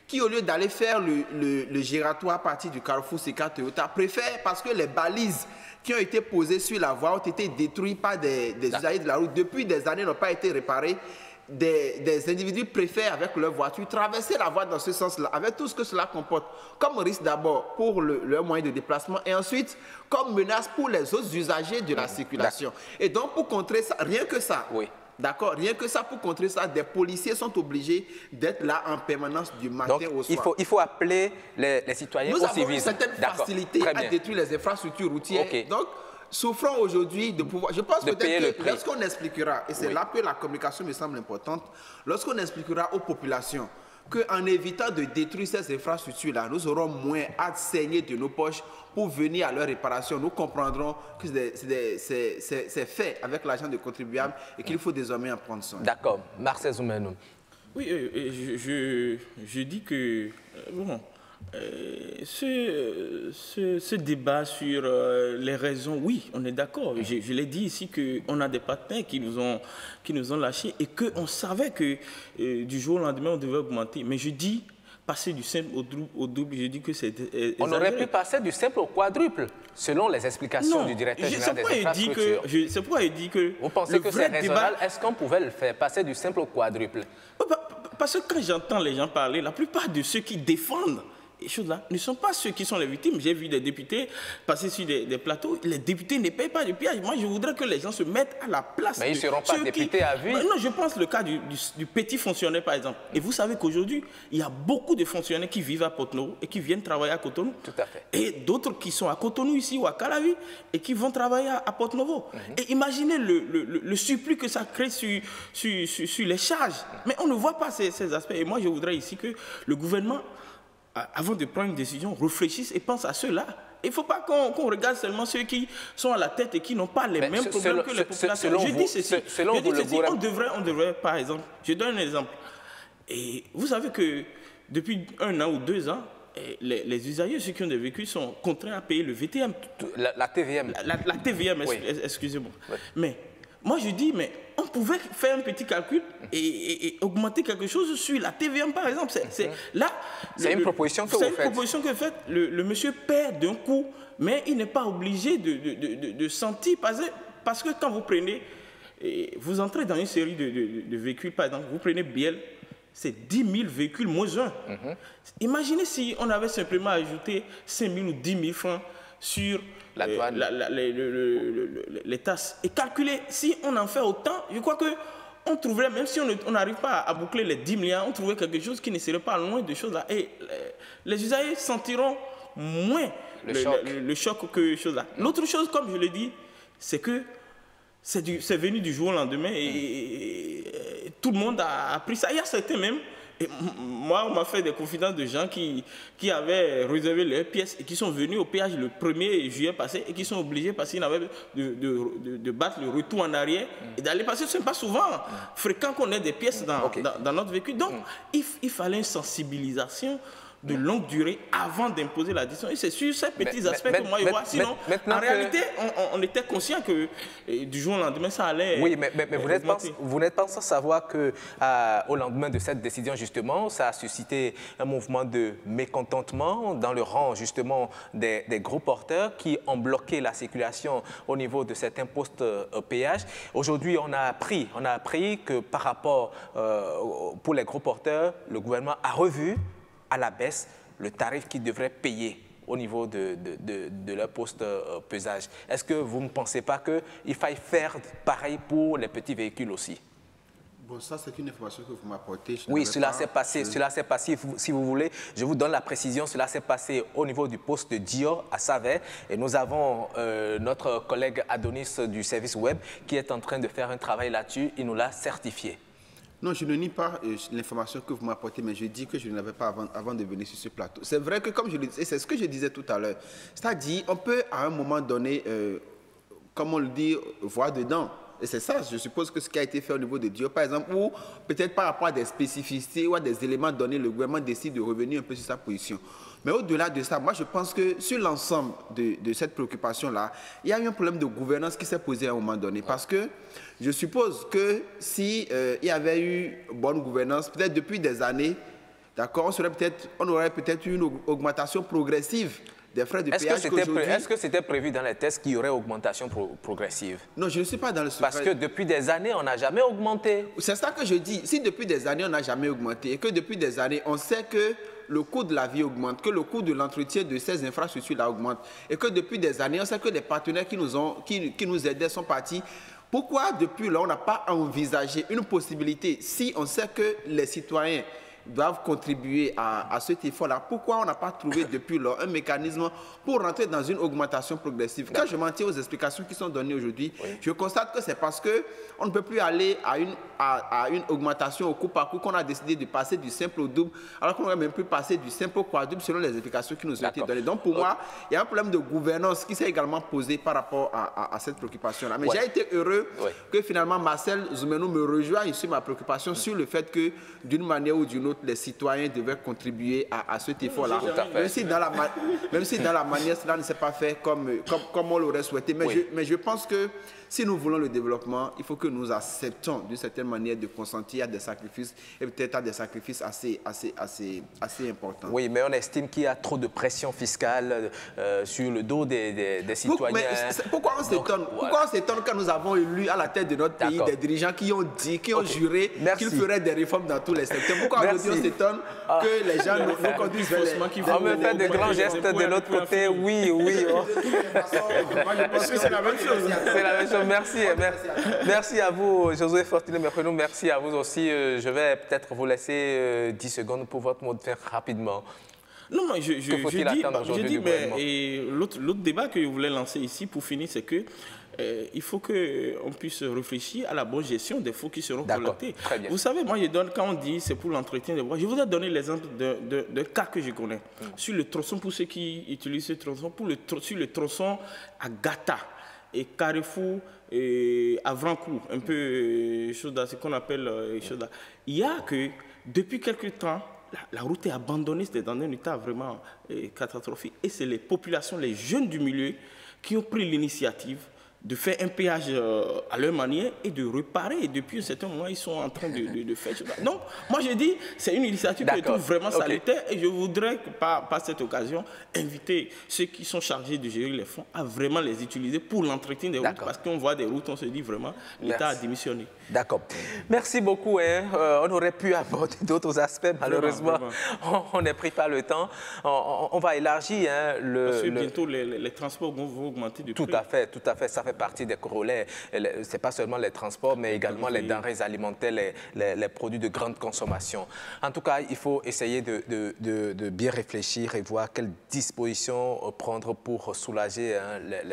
qui, au lieu d'aller faire le giratoire à partir du Carrefour Sika Toyota, préfèrent, parce que les balises qui ont été posées sur la voie ont été détruites par des usagers de la route. Depuis des années, n'ont pas été réparées. Des individus préfèrent avec leur voiture traverser la voie dans ce sens-là, avec tout ce que cela comporte, comme risque d'abord pour leur moyen de déplacement et ensuite comme menace pour les autres usagers de la circulation. Et donc pour contrer ça, rien que ça, d'accord, rien que ça, pour contrer ça, des policiers sont obligés d'être là en permanence du matin au soir. Il faut appeler les citoyens au civisme. Nous avons une certaine facilité à détruire les infrastructures routières. Donc, souffrant aujourd'hui de pouvoir... Je pense peut-être que lorsqu'on expliquera, et c'est là que la communication me semble importante, lorsqu'on expliquera aux populations qu'en évitant de détruire ces infrastructures-là, nous aurons moins à saigner de nos poches pour venir à leur réparation. Nous comprendrons que c'est fait avec l'argent des contribuables et qu'il faut désormais en prendre soin. D'accord. Marcel Zoumenou. Oui, je dis que... bon, ce débat sur les raisons, oui, on est d'accord. Je l'ai dit ici qu'on a des partenaires qui nous ont lâchés et qu'on savait que du jour au lendemain, on devait augmenter. Mais je dis, passer du simple au double, je dis que c'est... On aurait pu passer du simple au quadruple, selon les explications du directeur général des infrastructures. C'est pourquoi il dit que... Vous pensez que c'est raisonnable? Est-ce qu'on pouvait le faire, passer du simple au quadruple? Parce que quand j'entends les gens parler, la plupart de ceux qui défendent ces choses-là ne sont pas ceux qui sont les victimes. J'ai vu des députés passer sur des plateaux. Les députés ne payent pas de péage. Moi, je voudrais que les gens se mettent à la place. Mais ils ne seront pas députés à vie. Non, je pense le cas du petit fonctionnaire, par exemple. Et vous savez qu'aujourd'hui, il y a beaucoup de fonctionnaires qui vivent à Porto-Novo et qui viennent travailler à Cotonou. Tout à fait. Et d'autres qui sont à Cotonou ici ou à Calavi et qui vont travailler à Porto-Novo. Et imaginez le surplus que ça crée sur les charges. Mais on ne voit pas ces aspects. Et moi, je voudrais ici que le gouvernement, avant de prendre une décision, réfléchissent et pensent à ceux-là. Il ne faut pas qu'on regarde seulement ceux qui sont à la tête et qui n'ont pas les mêmes problèmes que les populations. Je dis ceci, on devrait, par exemple, je donne un exemple. Et vous savez que depuis 1 an ou 2 ans, les usagers, ceux qui ont des véhicules, sont contraints à payer le VTM. La TVM. La TVM, excusez-moi. Oui. Mais moi, je dis, mais on pouvait faire un petit calcul et augmenter quelque chose sur la TVM, par exemple. C'est une proposition que vous faites. C'est une proposition que vous faites. Le monsieur perd d'un coup, mais il n'est pas obligé de sentir. Parce que quand vous prenez, vous entrez dans une série de véhicules, par exemple, vous prenez Biel, c'est 10 000 véhicules moins 1. Imaginez si on avait simplement ajouté 5 000 ou 10 000 francs sur la douane, les tasses. Et calculer, si on en fait autant, je crois qu'on trouverait, même si on n'arrive pas à boucler les 10 milliards, on trouverait quelque chose qui ne serait pas loin de choses là. Et les usagers sentiront moins le choc que choses là. L'autre chose, comme je l'ai dit, c'est que c'est venu du jour au lendemain et tout le monde a appris ça. Il y a certains même. Et moi, on m'a fait des confidences de gens qui avaient réservé leurs pièces et qui sont venus au péage le 1er juillet passé et qui sont obligés, parce qu'ils avaient de battre le retour en arrière et d'aller passer. Ce n'est pas souvent fréquent qu'on ait des pièces dans notre véhicule. Donc, il fallait une sensibilisation de longue durée avant d'imposer la décision. Et c'est sur ces petits aspects que moi je vois. Sinon, en réalité, on était conscient que du jour au lendemain, ça allait. Oui, mais vous n'êtes pas sans savoir qu'au lendemain de cette décision, justement, ça a suscité un mouvement de mécontentement dans le rang, justement, des gros porteurs qui ont bloqué la circulation au niveau de certains postes péage. Aujourd'hui, on a appris que par rapport pour les gros porteurs, le gouvernement a revu à la baisse le tarif qu'ils devraient payer au niveau de leur poste pesage. Est-ce que vous ne pensez pas qu'il faille faire pareil pour les petits véhicules aussi? Bon, ça, c'est une information que vous m'apportez. Oui, cela s'est passé, si vous voulez. Je vous donne la précision, cela s'est passé au niveau du poste de Dior à Savès. Et nous avons notre collègue Adonis du service web qui est en train de faire un travail là-dessus. Il nous l'a certifié. Non, je ne nie pas l'information que vous m'apportez, mais je dis que je ne l'avais pas avant de venir sur ce plateau. C'est vrai que, comme je le disais, c'est ce que je disais tout à l'heure. C'est-à-dire, on peut à un moment donné, comme on le dit, voir dedans. Et c'est ça, je suppose, que ce qui a été fait au niveau de Dieu, par exemple, ou peut-être par rapport à des spécificités ou à des éléments donnés, le gouvernement décide de revenir un peu sur sa position. Mais au-delà de ça, moi, je pense que sur l'ensemble de cette préoccupation-là, il y a eu un problème de gouvernance qui s'est posé à un moment donné. Parce que je suppose que si il y avait eu bonne gouvernance, peut-être depuis des années, d'accord, on aurait peut-être eu une augmentation progressive des frais de péage. Est-ce que c'était prévu dans les tests qu'il y aurait augmentation progressive? Non, je ne suis pas dans le secret. Parce que depuis des années, on n'a jamais augmenté. C'est ça que je dis. Si depuis des années, on n'a jamais augmenté et que depuis des années, on sait que le coût de la vie augmente, que le coût de l'entretien de ces infrastructures-là augmente et que depuis des années, on sait que les partenaires qui nous aidaient sont partis. Pourquoi depuis là, on n'a pas envisagé une possibilité, si on sait que les citoyens doivent contribuer à cet effort-là. Pourquoi on n'a pas trouvé depuis lors un mécanisme pour rentrer dans une augmentation progressive? Quand je m'en tiens aux explications qui sont données aujourd'hui, je constate que c'est parce qu'on ne peut plus aller à une augmentation au coup par coup qu'on a décidé de passer du simple au double, alors qu'on n'aurait même plus passé du simple au quadruple selon les explications qui nous ont été données. Donc pour moi, il y a un problème de gouvernance qui s'est également posé par rapport à cette préoccupation-là. Mais j'ai été heureux que finalement Marcel Zoumeno me rejoigne sur ma préoccupation sur le fait que d'une manière ou d'une autre, les citoyens devaient contribuer à cet effort-là. Même si dans la manière, cela ne s'est pas fait comme on l'aurait souhaité. Mais je pense que si nous voulons le développement, il faut que nous acceptons d'une certaine manière de consentir à des sacrifices et peut-être à des sacrifices assez importants. Oui, mais on estime qu'il y a trop de pression fiscale sur le dos des citoyens. Pourquoi on s'étonne? Pourquoi on s'étonne quand nous avons élu à la tête de notre pays des dirigeants qui ont dit, qui ont juré qu'ils feraient des réformes dans tous les secteurs? Pourquoi aujourd'hui on s'étonne que les gens nous conduisent vers les... On me fait de grands gestes de l'autre côté, oui. C'est la même chose. C'est la même chose. Merci à vous, Josué Fortuné Mekhounou. Merci à vous aussi. Je vais peut-être vous laisser 10 secondes pour votre mot de fin rapidement. Non, mais je dis, mais l'autre débat que je voulais lancer ici pour finir, c'est que il faut qu'on puisse réfléchir à la bonne gestion des fonds qui seront collectés. Vous savez, moi, quand on dit c'est pour l'entretien des voies, je vous ai donné l'exemple d'un cas que je connais. Sur le tronçon, pour ceux qui utilisent ce tronçon, sur le tronçon à Gata et Carrefour et à Vrancourt, un peu ce qu'on appelle il y a que depuis quelques temps, la route est abandonnée, c'était dans un état vraiment catastrophique. Et c'est les populations, les jeunes du milieu qui ont pris l'initiative de faire un péage à leur manière et de réparer. Et depuis un certain moment, ils sont en train de faire ça. Donc, moi, je dis, c'est une initiative que je trouve vraiment salutaire. Et je voudrais, par cette occasion, inviter ceux qui sont chargés de gérer les fonds à vraiment les utiliser pour l'entretien des routes. Parce qu'on voit des routes, on se dit vraiment, l'État a démissionné. D'accord. Merci beaucoup. On aurait pu aborder d'autres aspects. Malheureusement, on n'est pris pas le temps. On va élargir. Parce que bientôt, les transports vont augmenter de prix. Tout à fait. Ça fait partie des corollaires. Ce n'est pas seulement les transports, mais également les denrées alimentaires, les produits de grande consommation. En tout cas, il faut essayer de bien réfléchir et voir quelles dispositions prendre pour soulager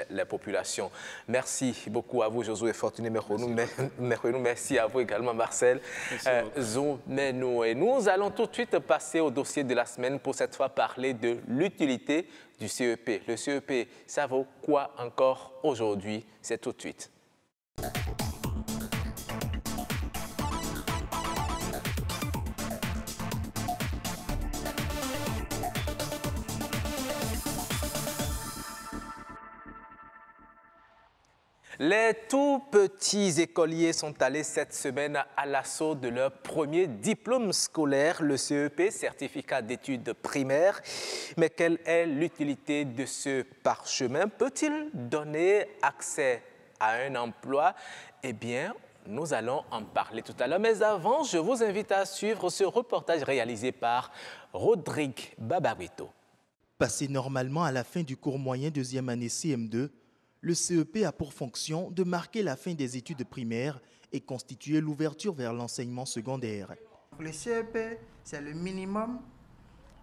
les populations. Merci beaucoup à vous, Josué Fortuné Mekhounou. Merci à vous également, Marcel Zoumeno. Et nous allons tout de suite passer au dossier de la semaine pour cette fois parler de l'utilité du CEP. Le CEP, ça vaut quoi encore aujourd'hui? C'est tout de suite. Les tout petits écoliers sont allés cette semaine à l'assaut de leur premier diplôme scolaire, le CEP, certificat d'études primaires. Mais quelle est l'utilité de ce parchemin? Peut-il donner accès à un emploi? Eh bien, nous allons en parler tout à l'heure. Mais avant, je vous invite à suivre ce reportage réalisé par Rodrigue Babaguito. Passé normalement à la fin du cours moyen deuxième année CM2, le CEP a pour fonction de marquer la fin des études primaires et constituer l'ouverture vers l'enseignement secondaire. Le CEP, c'est le minimum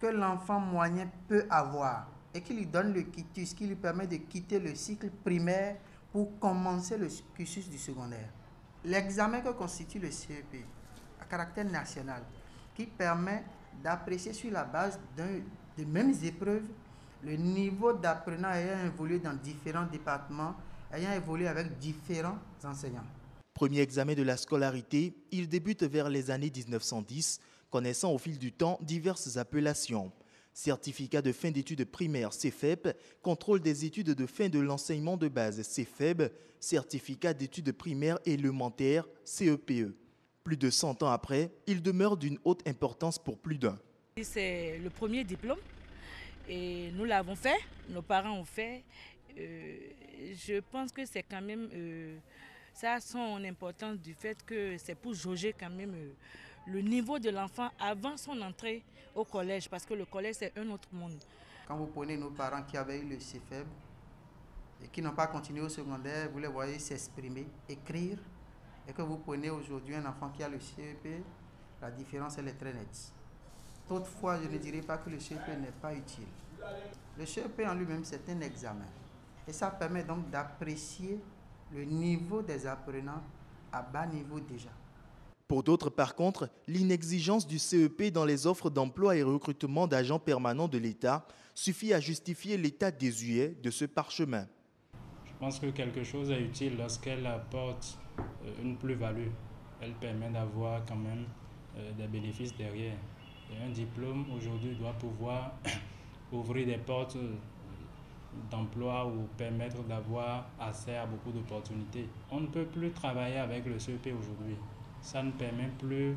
que l'enfant moyen peut avoir et qui lui donne le quitus, qui lui permet de quitter le cycle primaire pour commencer le cursus du secondaire. L'examen que constitue le CEP à caractère national, qui permet d'apprécier sur la base des mêmes épreuves le niveau d'apprenant ayant évolué dans différents départements, ayant évolué avec différents enseignants. Premier examen de la scolarité, il débute vers les années 1910, connaissant au fil du temps diverses appellations. Certificat de fin d'études primaires CFEP, contrôle des études de fin de l'enseignement de base CFEB, certificat d'études primaires élémentaires CEPE. Plus de 100 ans après, il demeure d'une haute importance pour plus d'un. C'est le premier diplôme et nous l'avons fait, nos parents ont fait. Je pense que c'est quand même, ça a son importance du fait que c'est pour jauger quand même le niveau de l'enfant avant son entrée au collège, parce que le collège c'est un autre monde. Quand vous prenez nos parents qui avaient eu le CFEB et qui n'ont pas continué au secondaire, vous les voyez s'exprimer, écrire, et que vous prenez aujourd'hui un enfant qui a le CEP, la différence elle est très nette. Toutefois, je ne dirais pas que le CEP n'est pas utile. Le CEP en lui-même, c'est un examen. Et ça permet donc d'apprécier le niveau des apprenants à bas niveau déjà. Pour d'autres, par contre, l'inexigence du CEP dans les offres d'emploi et recrutement d'agents permanents de l'État suffit à justifier l'état désuet de ce parchemin. Je pense que quelque chose est utile lorsqu'elle apporte une plus-value. Elle permet d'avoir quand même des bénéfices derrière. Et un diplôme aujourd'hui doit pouvoir ouvrir des portes d'emploi ou permettre d'avoir accès à beaucoup d'opportunités. On ne peut plus travailler avec le CEP aujourd'hui. Ça ne permet plus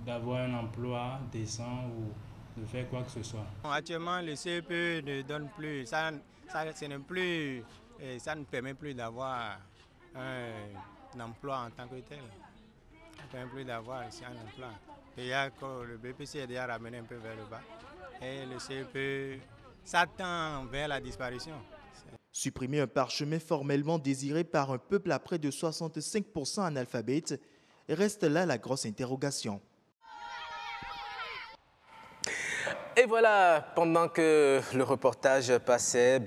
d'avoir un emploi décent ou de faire quoi que ce soit. Actuellement, le CEP ne donne plus, ça ne permet plus d'avoir un emploi en tant que tel. Ça ne permet plus d'avoir ici un emploi. Déjà que le BPC est déjà ramené un peu vers le bas et le CEP s'attend vers la disparition. Supprimer un parchemin formellement désiré par un peuple à près de 65% analphabètes, reste là la grosse interrogation. Et voilà, pendant que le reportage passait,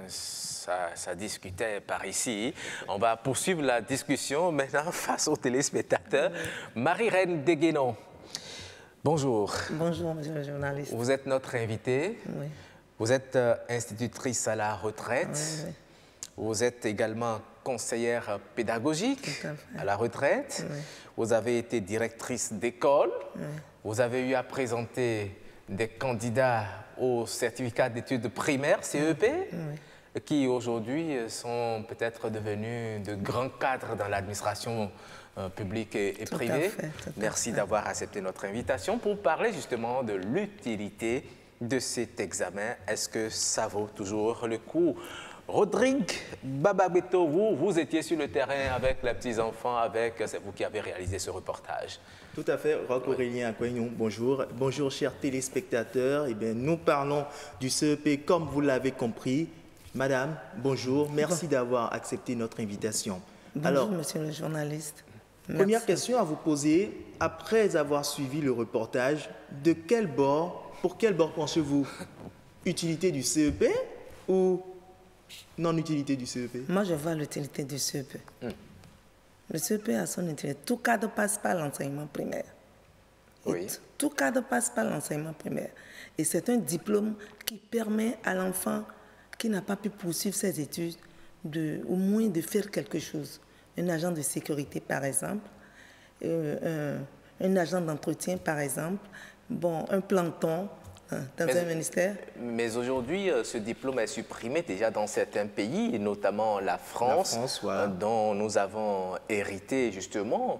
ça discutait par ici. On va poursuivre la discussion maintenant face aux téléspectateurs. Marie-Reine Deguénon, bonjour. Bonjour, monsieur le journaliste. Vous êtes notre invitée. Oui. Vous êtes institutrice à la retraite. Oui. Vous êtes également conseillère pédagogique à la retraite. Oui. Vous avez été directrice d'école. Oui. Vous avez eu à présenter des candidats au certificat d'études primaires, CEP, qui aujourd'hui sont peut-être devenus de grands cadres dans l'administration publique et privée. Merci d'avoir accepté notre invitation pour parler justement de l'utilité de cet examen. Est-ce que ça vaut toujours le coup? Rodrigue Babaguito, vous étiez sur le terrain avec les petits-enfants, c'est vous qui avez réalisé ce reportage. Tout à fait, Roch Aurélien Acquignon, bonjour. Bonjour chers téléspectateurs. Eh bien, nous parlons du CEP comme vous l'avez compris. Madame, bonjour, merci d'avoir accepté notre invitation. Bonjour, alors, monsieur le journaliste. Merci. Première question à vous poser, après avoir suivi le reportage, pour quel bord pensez-vous? Utilité du CEP ou non-utilité du CEP? Moi, je vois l'utilité du CEP. Le CEP a son utilité. Tout cadre passe par l'enseignement primaire. Oui. Tout cadre passe par l'enseignement primaire. Et c'est un diplôme qui permet à l'enfant qui n'a pas pu poursuivre ses études, au moins de faire quelque chose. Un agent de sécurité, par exemple, un agent d'entretien, par exemple, un planton, dans un ministère. Mais aujourd'hui, ce diplôme est supprimé déjà dans certains pays, notamment la France dont nous avons hérité justement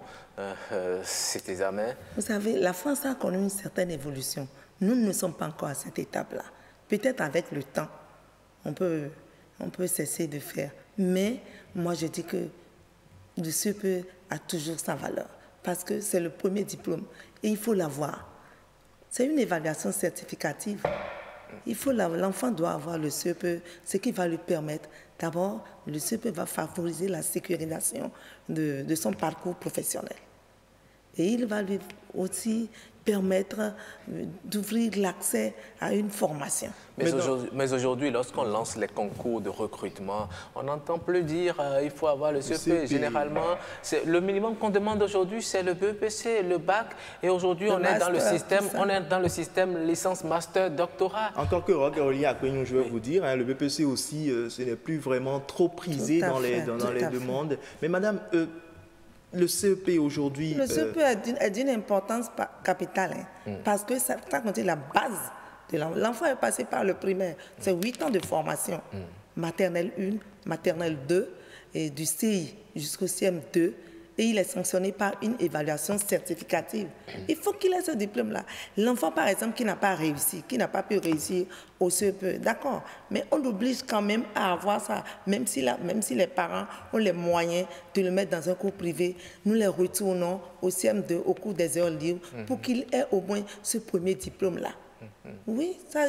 cet examen. Vous savez, la France a connu une certaine évolution. Nous ne sommes pas encore à cette étape-là. Peut-être avec le temps, on peut cesser de faire. Mais moi, je dis que le CEP a toujours sa valeur parce que c'est le premier diplôme et il faut l'avoir. C'est une évaluation certificative. L'enfant doit avoir le CEP, ce qui va lui permettre. D'abord, le CEP va favoriser la sécurisation de son parcours professionnel. Et il va lui aussi permettre d'ouvrir l'accès à une formation. Mais aujourd'hui, lorsqu'on lance les concours de recrutement, on n'entend plus dire il faut avoir le CEP. Généralement, le minimum qu'on demande aujourd'hui, c'est le BEPC, le bac. Et aujourd'hui, on est dans le système licence, master, doctorat. Encore que, je vais vous dire, le BEPC aussi, ce n'est plus vraiment trop prisé dans les demandes. Mais madame, le CEP aujourd'hui... Le CEP est d'une importance capitale, parce que ça constitue la base de l'enfant. L'enfant est passé par le primaire. C'est 8 ans de formation. Maternelle 1, maternelle 2, et du CI jusqu'au CM2. Et il est sanctionné par une évaluation certificative. Il faut qu'il ait ce diplôme-là. L'enfant, par exemple, qui n'a pas réussi, qui n'a pas pu réussir au CEP, d'accord, mais on l'oblige quand même à avoir ça, même si les parents ont les moyens de le mettre dans un cours privé, nous les retournons au CM2, au cours des heures libres, pour qu'il ait au moins ce premier diplôme-là. Oui, ça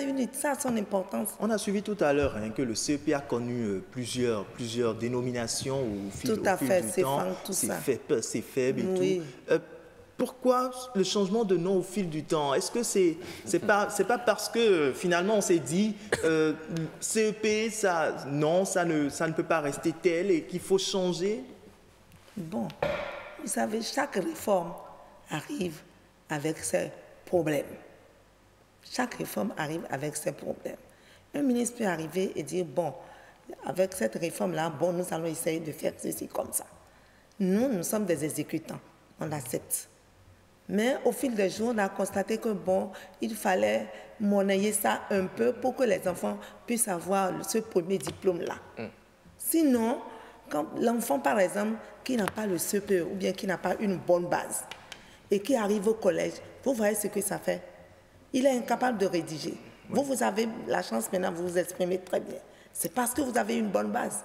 a son importance. On a suivi tout à l'heure que le CEP a connu plusieurs dénominations au fil du temps. C'est faible et tout. Pourquoi le changement de nom au fil du temps? Est-ce que c'est pas parce que finalement on s'est dit CEP, ça ne peut pas rester tel et qu'il faut changer? Bon, vous savez, chaque réforme arrive avec ses problèmes. Chaque réforme arrive avec ses problèmes. Un ministre peut arriver et dire, bon, avec cette réforme-là, bon, nous allons essayer de faire ceci comme ça. Nous sommes des exécutants, on accepte. Mais au fil des jours, on a constaté que, bon, il fallait monnayer ça un peu pour que les enfants puissent avoir ce premier diplôme-là. Sinon, quand l'enfant, par exemple, qui n'a pas le CEP ou bien qui n'a pas une bonne base et qui arrive au collège, vous voyez ce que ça fait? Il est incapable de rédiger. Vous avez la chance maintenant, vous vous exprimez très bien. C'est parce que vous avez une bonne base.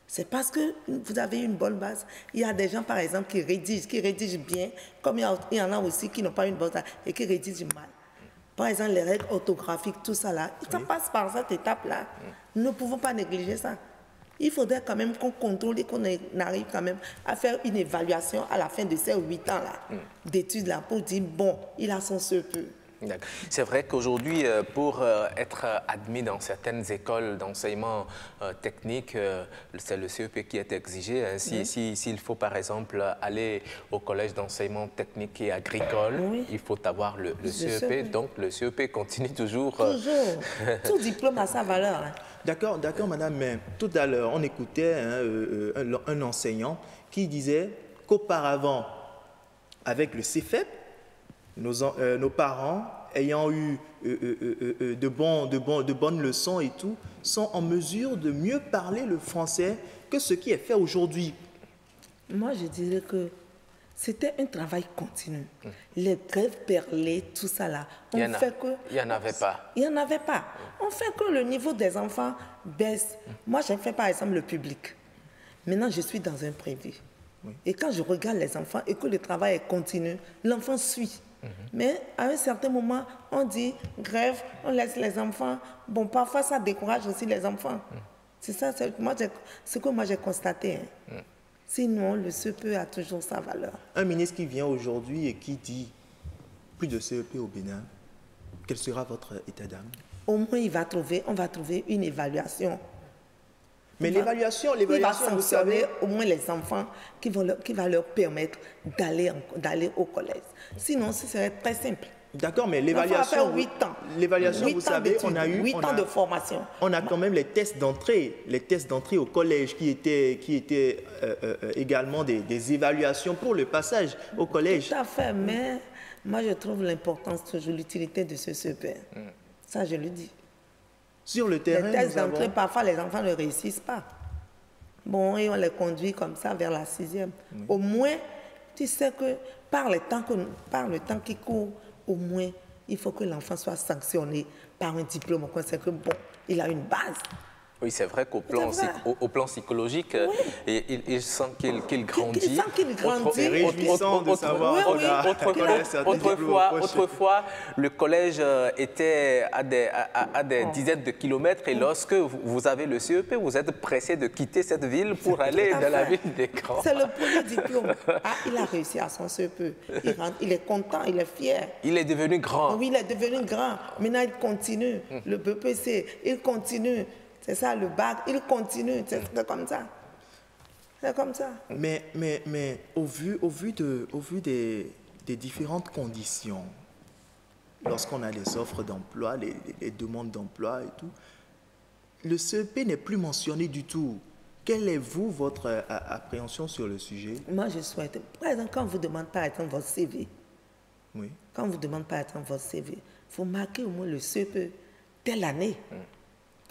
C'est parce que vous avez une bonne base. Il y a des gens, par exemple, qui rédigent bien, comme il y en a aussi qui n'ont pas une bonne base et qui rédigent mal. Par exemple, les règles orthographiques, tout ça là, ça passe par cette étape-là. Nous ne pouvons pas négliger ça. Il faudrait quand même qu'on contrôle et qu'on arrive quand même à faire une évaluation à la fin de ces 8 ans-là, d'études-là, pour dire, bon, il a son CEP. C'est vrai qu'aujourd'hui, pour être admis dans certaines écoles d'enseignement technique, c'est le CEP qui est exigé. Hein. S'il faut, par exemple, aller au collège d'enseignement technique et agricole, il faut avoir le CEP. Donc, le CEP continue toujours. Toujours. Tout diplôme a sa valeur. Hein. D'accord, madame, mais tout à l'heure, on écoutait un enseignant qui disait qu'auparavant, avec le CEFEP, nos parents, ayant eu de bonnes leçons et tout, sont en mesure de mieux parler le français que ce qui est fait aujourd'hui. Moi, je dirais que c'était un travail continu. Les grèves perlées, tout ça là. Il n'y en avait pas. Il n'y en avait pas. On fait que le niveau des enfants baisse. Moi, j'ai fait par exemple le public. Maintenant, je suis dans un privé. Et quand je regarde les enfants et que le travail est continu, l'enfant suit. Mais à un certain moment, on dit grève, on laisse les enfants. Bon, parfois, ça décourage aussi les enfants. C'est ça, ce que moi j'ai constaté. Hein. Sinon, le CEP a toujours sa valeur. Un ministre qui vient aujourd'hui et qui dit plus de CEP au Bénin, quel sera votre état d'âme? Au moins, on va trouver une évaluation. Mais l'évaluation, il va sanctionner au moins les enfants qui va leur permettre d'aller au collège. Sinon, ce serait très simple. D'accord, mais l'évaluation, 8 ans. L'évaluation, vous savez, on a eu 8 ans de formation. On a quand même les tests d'entrée au collège qui étaient également des évaluations pour le passage au collège. Tout à fait, mais Moi, je trouve l'importance, toujours l'utilité de ce CEP. Ça, je le dis. Sur le terrain, les tests d'entrée, parfois, les enfants ne réussissent pas. Bon, et on les conduit comme ça vers la 6e. Au moins, tu sais que par le temps qui court, au moins, il faut que l'enfant soit sanctionné par un diplôme. C'est que, bon, il a une base. Oui, c'est vrai qu'au plan, plan psychologique, il sent qu'il grandit. Il sent qu'il grandit. C'est réjouissant de savoir autrefois, le collège était à des dizaines de kilomètres et lorsque vous avez le CEP, vous êtes pressé de quitter cette ville pour aller dans la ville des grands. C'est le premier diplôme. Il a réussi à son CEP. Il est content, il est fier. Il est devenu grand. Oui, il est devenu grand. Maintenant, il continue. Le BPC, il continue. C'est ça, le bac, il continue, c'est comme ça. C'est comme ça. Mais au vu des différentes conditions, lorsqu'on a les offres d'emploi, les demandes d'emploi et tout, le CEP n'est plus mentionné du tout. Quelle est, votre appréhension sur le sujet? Moi, je souhaite, par exemple, quand on vous demande par exemple votre CV, quand on vous demande par exemple votre CV, il faut marquer au moins le CEP telle année.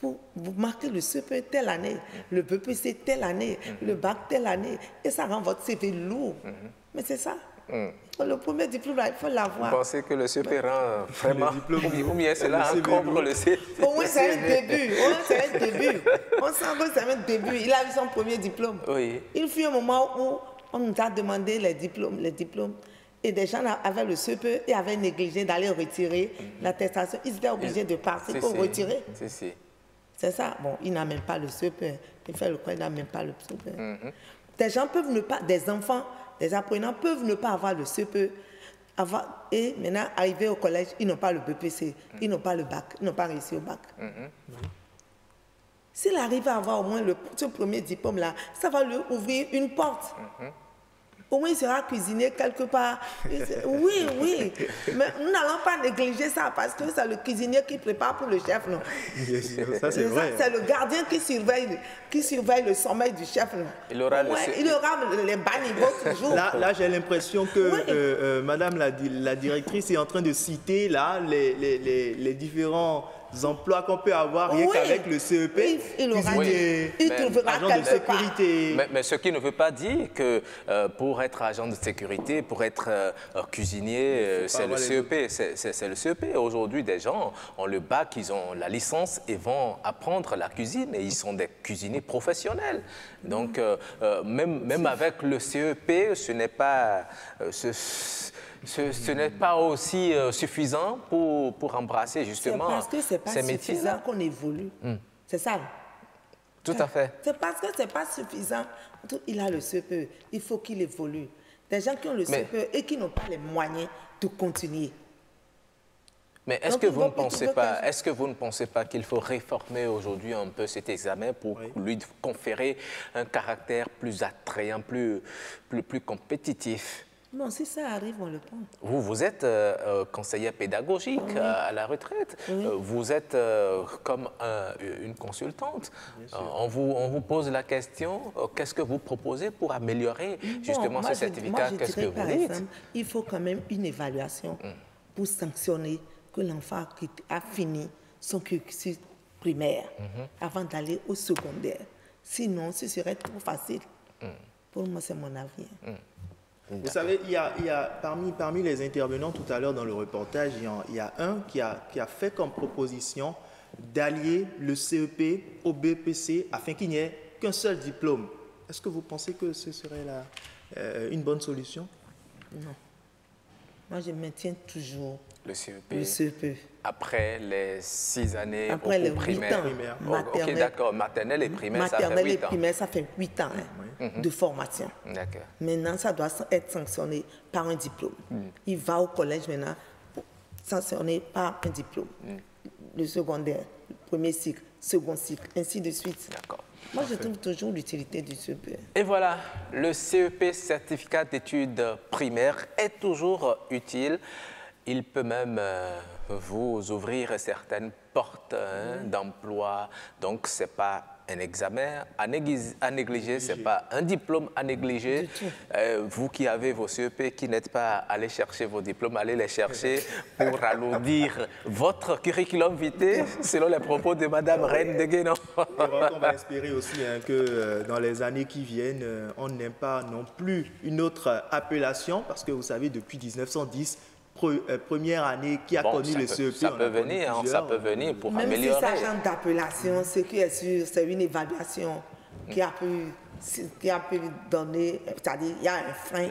Vous marquez le CEP telle année, le BPC telle année, le bac telle année, et ça rend votre CV lourd. Mais c'est ça. Le premier diplôme, il faut l'avoir. Vous pensez que le CEP rend vraiment, ou bien c'est là encore pour le CEP? Au moins c'est un début, on sent que c'est un début. Il a eu son premier diplôme. Oui. Il fut un moment où on nous a demandé les diplômes. Et des gens avaient le CEP et avaient négligé d'aller retirer l'attestation. Ils étaient obligés de partir pour retirer. C'est ça. Bon, il n'a même pas le CEP. Il fait le quoi, il n'a même pas le CEP. Des gens peuvent ne pas, des enfants, des apprenants peuvent ne pas avoir le CEP. Et maintenant, arriver au collège, ils n'ont pas le BPC, ils n'ont pas le bac, ils n'ont pas réussi au bac. S'il arrive à avoir au moins ce premier diplôme-là, ça va lui ouvrir une porte. Au moins, il sera cuisinier quelque part. Oui. Mais nous n'allons pas négliger ça parce que c'est le cuisinier qui prépare pour le chef, non? Ça, c'est vrai. C'est le gardien qui surveille le sommeil du chef, non? Il aura les bas niveaux toujours. Là j'ai l'impression que Madame la directrice est en train de citer là, les différents emplois qu'on peut avoir rien qu'avec le CEP, agent de sécurité. Mais ce qui ne veut pas dire que pour être agent de sécurité, pour être cuisinier, c'est le CEP. C'est le CEP. Aujourd'hui, des gens ont le bac, ils ont la licence et vont apprendre la cuisine et ils sont des cuisiniers professionnels. Donc, même avec le CEP, ce n'est pas... Ce n'est pas aussi suffisant pour embrasser justement ces métiers. C'est parce que ce n'est pas suffisant qu'on évolue. C'est ça. Tout à fait. C'est parce que ce n'est pas suffisant. Il a le CEP, il faut qu'il évolue. Des gens qui ont le CEP et qui n'ont pas les moyens de continuer. Mais est-ce que vous ne pensez pas qu'il faut réformer aujourd'hui un peu cet examen pour lui conférer un caractère plus attrayant, plus compétitif? Non, si ça arrive, on le prend. Vous êtes conseillère pédagogique à la retraite. Vous êtes comme une consultante. On vous pose la question, qu'est-ce que vous proposez pour améliorer justement ce certificat? Qu'est-ce que vous dites? Exemple, il faut quand même une évaluation pour sanctionner que l'enfant qui a fini son cursus primaire avant d'aller au secondaire. Sinon, ce serait trop facile. Pour moi, c'est mon avis. Vous savez, il y a parmi les intervenants tout à l'heure dans le reportage, il y a un qui a fait comme proposition d'allier le CEP au BPC afin qu'il n'y ait qu'un seul diplôme. Est-ce que vous pensez que ce serait une bonne solution? Non. Moi, je maintiens toujours le CEP. Le CEP. Après les 6 années après les primaire. 8 ans. Ok, d'accord. Maternelle et primaire, ça fait 8 ans. Maternelle et primaire, ça fait 8 ans de formation. D'accord. Maintenant, ça doit être sanctionné par un diplôme. Il va au collège maintenant, sanctionné par un diplôme. Le secondaire, le premier cycle, second cycle, ainsi de suite. D'accord. Moi, je trouve toujours l'utilité du CEP. Et voilà, le CEP, certificat d'études primaires, est toujours utile. Il peut même vous ouvrir certaines portes d'emploi. Donc, ce n'est pas un examen à négliger, ce n'est pas un diplôme à négliger. Vous qui avez vos CEP, qui n'êtes pas allés chercher vos diplômes, allez les chercher pour alourdir votre curriculum vitae, selon les propos de Mme Reine de Guénon. On va espérer aussi que dans les années qui viennent, on n'ait pas non plus une autre appellation, parce que vous savez, depuis 1910, première année qui a connu le CEP. Ça peut venir pour améliorer. Même si ça change d'appellation, ce qui est sûr, c'est une évaluation qui a pu donner, c'est-à-dire il y a un frein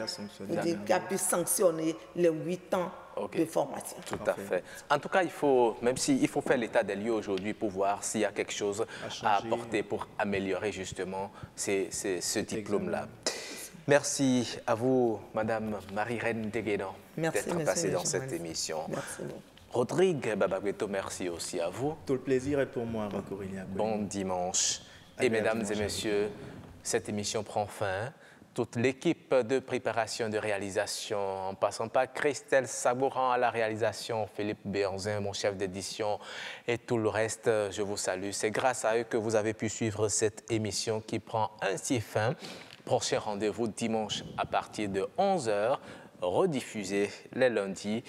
qui a pu sanctionner les 8 ans de formation. Tout à fait. En tout cas, il faut faire l'état des lieux aujourd'hui pour voir s'il y a quelque chose à apporter pour améliorer justement ce diplôme-là. Merci à vous, Madame Marie-Reine de Guénon, d'être passée dans cette émission. Merci. Rodrigue Babagbeto, merci aussi à vous. Tout le plaisir est pour moi, Corinne. Bon dimanche. Et mesdames et messieurs, cette émission prend fin. Toute l'équipe de préparation de réalisation, en passant par Christelle Sabouran à la réalisation, Philippe Béanzin, mon chef d'édition, et tout le reste, je vous salue. C'est grâce à eux que vous avez pu suivre cette émission qui prend ainsi fin. Prochain rendez-vous dimanche à partir de 11h, rediffusé les lundis.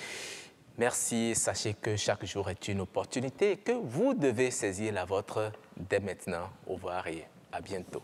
Merci, sachez que chaque jour est une opportunité et que vous devez saisir la vôtre dès maintenant. Au revoir et à bientôt.